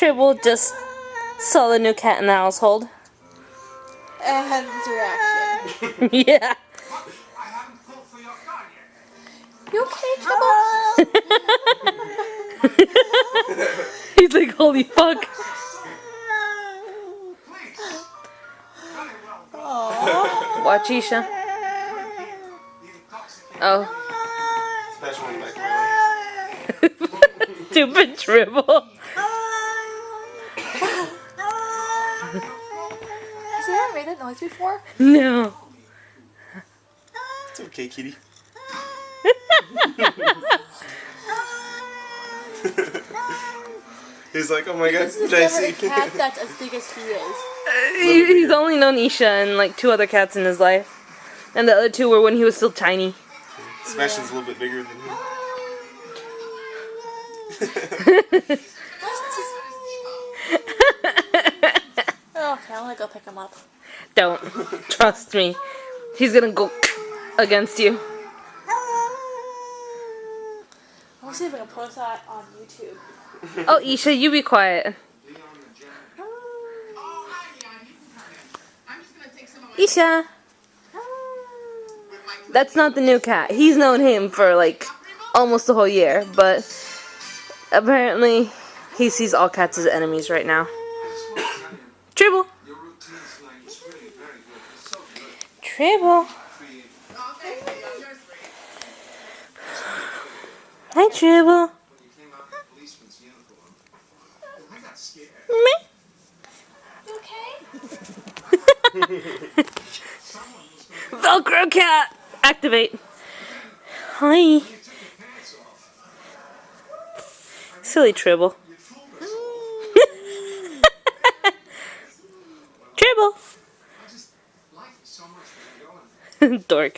Tribble just saw the new cat in the household. And had his reaction. Yeah. You okay, Tribble? He's like, holy fuck. Aww. Watch Isha. Oh. Stupid Tribble. Has he ever made that noise before? No. It's okay, kitty. He's like, oh my god, This is did I never see? a cat that's as big as he is. He's only known Isha and like 2 other cats in his life. And the other 2 were when he was still tiny. Sebastian's a little bit bigger than him. Okay, I'm gonna go pick him up. Don't. Trust me. He's gonna go against you. I'll see if I can post that on YouTube. Oh, Isha, you be quiet. Isha. That's not the new cat. He's known him for like almost the whole year, but apparently he sees all cats as enemies right now. Tribble. Tribble. Hi, Tribble. Me? You okay? Velcro cat! Activate. Hi. Silly Tribble. Tribble. Dork.